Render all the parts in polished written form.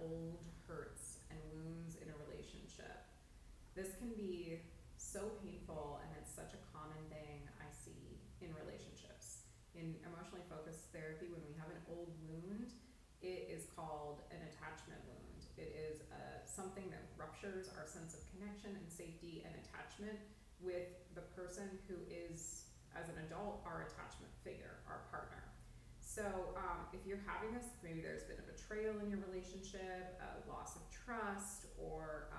old hurts and wounds in a relationship. This can be so painful, and it's such a common thing I see in relationships. In emotionally focused therapy, when we have an old wound, it is called an attachment wound. It is something that ruptures our sense of connection and safety and attachment with the person who is, as an adult, our attachment figure, our partner. So if you're having this, maybe there's been a betrayal in your relationship, a loss of trust, or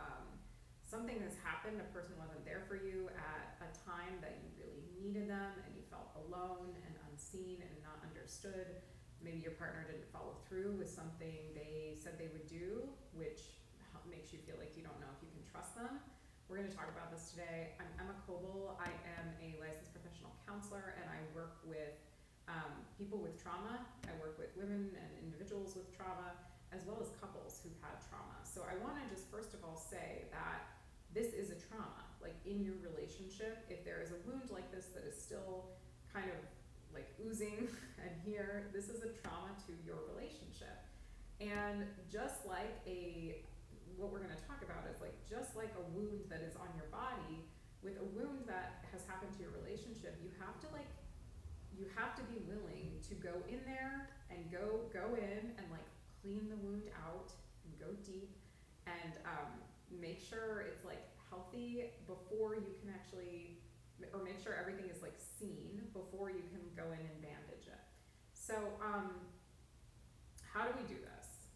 something has happened, a person wasn't there for you at a time that you really needed them, and you felt alone and unseen and not understood. Maybe your partner didn't follow through with something they said they would do, which makes you feel like you don't know if you can trust them. We're going to talk about this today. I'm Emma Coble. I am a licensed professional counselor, and I work with people with trauma. I work with women and individuals with trauma, as well as couples who've had trauma. So I want to just first of all say that this is a trauma. Like, in your relationship, if there is a wound like this that is still kind of like oozing and here, this is a trauma to your relationship. And just like what we're going to talk about is like, just like a wound that is on your body, with a wound that has happened to your relationship, you have to be willing to go in there and go in and like clean the wound out and go deep and make sure it's like healthy before you can actually, or make sure everything is like seen before you can go in and bandage it. So how do we do this?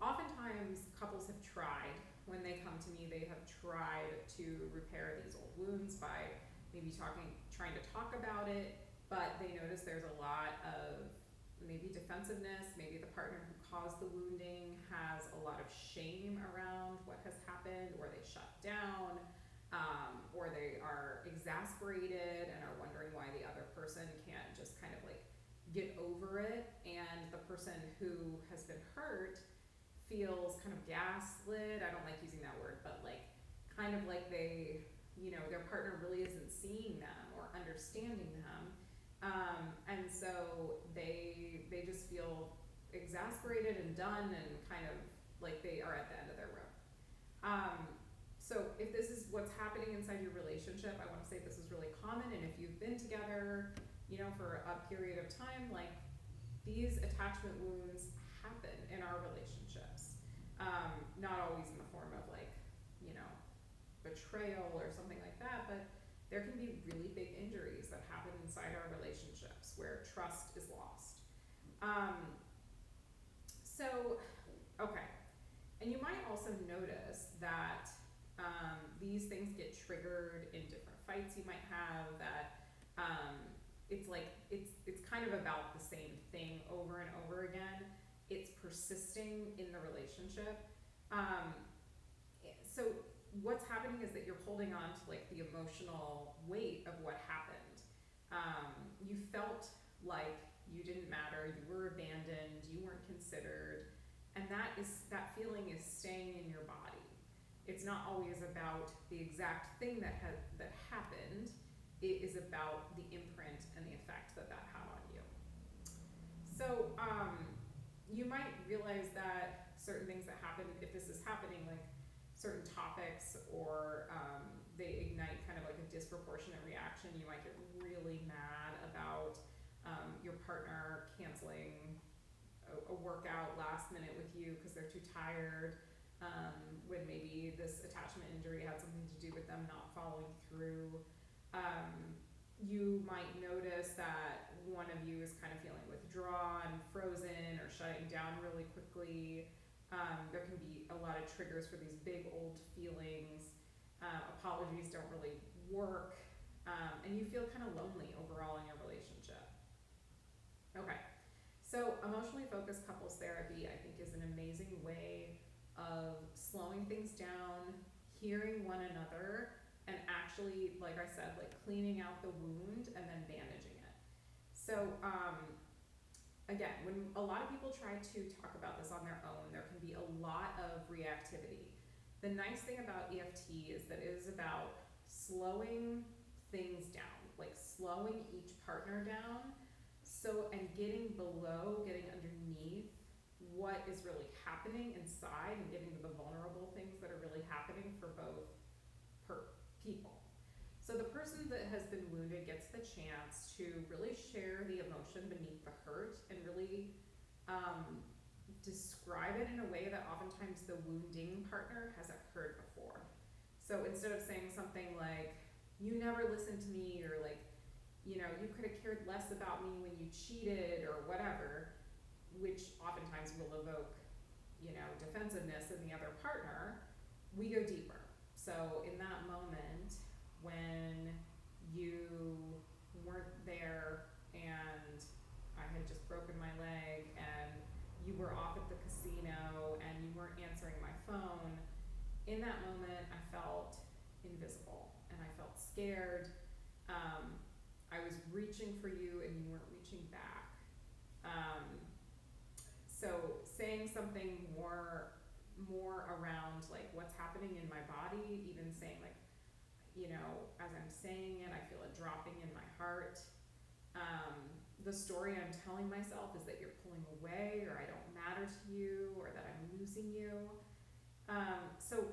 Oftentimes couples have tried, when they come to me, they have tried to repair these old wounds by maybe trying to talk about it, but they notice there's a lot of maybe defensiveness. Maybe the partner who caused the wounding has a lot of shame around what has happened, or they shut down, or they are exasperated and are wondering why the other person can't just kind of like get over it. And the person who has been hurt feels kind of gaslit. I don't like using that word, but like kind of like they, their partner really isn't seeing them or understanding them. And so they just feel exasperated and done, and kind of like they are at the end of their rope. So if this is what's happening inside your relationship, I want to say this is really common. And if you've been together, for a period of time, like, these attachment wounds happen in our relationships. Not always in the form of like, betrayal or something like that, but there can be really big injuries that happen inside our relationships where trust is lost. Okay. And you might also notice that these things get triggered in different fights you might have, that it's like, it's kind of about the same thing over and over again. It's persisting in the relationship. So what's happening is that you're holding on to like the emotional weight of what happened. You felt like you didn't matter, you were abandoned, you weren't considered, and that feeling is staying in your body. It's not always about the exact thing that happened. It is about the imprint and the effect that had on you. So you might realize that certain things that happen, if this is happening, like certain topics, or they ignite kind of like a disproportionate reaction. You might get really mad about your partner canceling a workout last minute with you because they're too tired, when maybe this attachment injury had something to do with them not following through. You might notice that one of you is kind of feeling withdrawn, frozen, or shutting down really quickly. There can be a lot of triggers for these big old feelings. Apologies don't really work, and you feel kind of lonely overall in your relationship. Okay, so emotionally focused couples therapy, I think, is an amazing way of slowing things down, hearing one another, and actually, like I said, like cleaning out the wound and then bandaging it. So again, when a lot of people try to talk about this on their own, there can be a lot of reactivity. The nice thing about EFT is that it is about slowing things down, like slowing each partner down, and getting underneath what is really happening inside and getting to the vulnerable things that are really happening for both people. So the person that has been wounded gets the chance to really share the emotion beneath the hurt and really describe it in a way that oftentimes the wounding partner hasn't heard before. So instead of saying something like, you never listened to me, or like, you could have cared less about me when you cheated or whatever, which oftentimes will evoke, defensiveness in the other partner, we go deeper. So in that moment when you weren't there and I had just broken my leg and you were off at the casino and you weren't answering my phone, in that moment I felt invisible and I felt scared. I was reaching for you and you weren't reaching back. So saying something more around like what's happening in my body, even saying like, as I'm saying it, I feel a dropping in my heart. The story I'm telling myself is that you're pulling away, or I don't matter to you, or that I'm losing you. So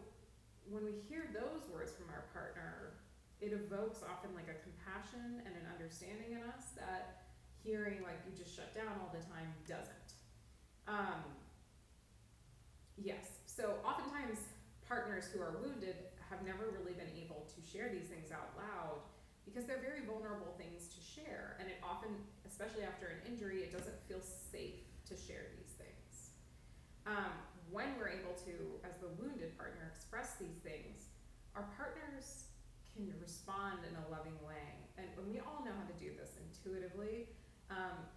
when we hear those words from our partner, it evokes often like a compassion and an understanding in us that hearing like you just shut down all the time doesn't. Yes, so oftentimes partners who are wounded have never really been able to share these things out loud because they're very vulnerable things to share, and it often, especially after an injury, it doesn't feel safe to share these things. When we're able to, as the wounded partner, express these things, our partners can respond in a loving way, and we all know how to do this intuitively,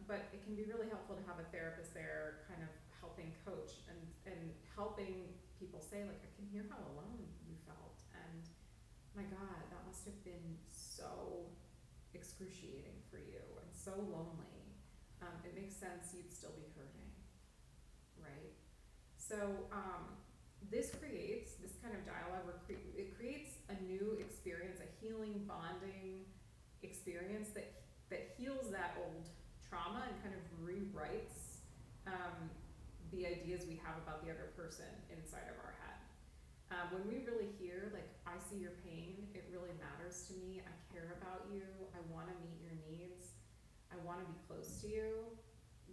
but it can be really helpful to have a therapist there kind of helping coach and helping people say like, I can hear how alone you felt, and my God, that must have been so excruciating for you and so lonely. It makes sense you'd still be hurting, right? So this kind of dialogue, it creates a new experience, a healing, bonding experience that heals that old trauma and kind of rewrites the ideas we have about the other person inside of our head. When we really hear, like, I see your pain, it really matters to me, I care about you, I want to meet your needs, I want to be close to you,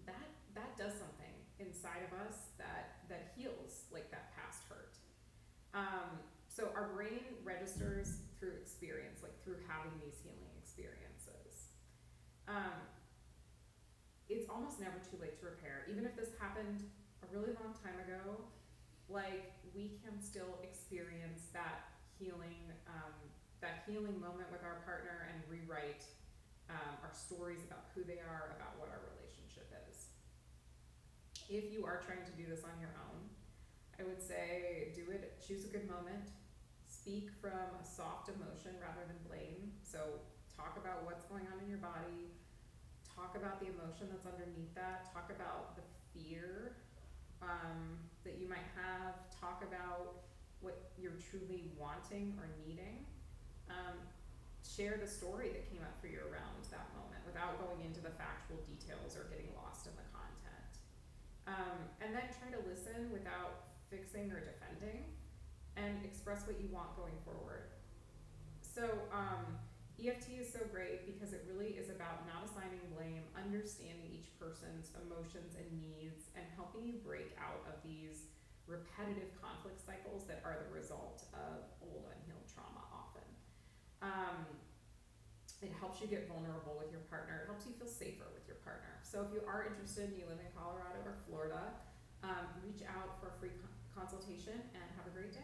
that does something inside of us that heals like that past hurt. So our brain registers through experience, like through having these healing experiences. It's almost never too late to repair. Even if this happened a really long time ago, like, we can still experience that healing moment with our partner and rewrite our stories about who they are, about what our relationship is. If you are trying to do this on your own, I would say do it, choose a good moment, speak from a soft emotion rather than blame. So talk about what's going on in your body, talk about the emotion that's underneath that, talk about the fear that you might have, talk about what you're truly wanting or needing. Share the story that came up for you around that moment without going into the factual details or getting lost in the content. And then try to listen without fixing or defending, and express what you want going forward. So EFT is so great because it really is about not assigning blame, understanding each person's emotions and needs, and helping you break out of these repetitive conflict cycles that are the result of old unhealed trauma often. It helps you get vulnerable with your partner. It helps you feel safer with your partner. So if you are interested and you live in Colorado or Florida, reach out for a free consultation and have a great day.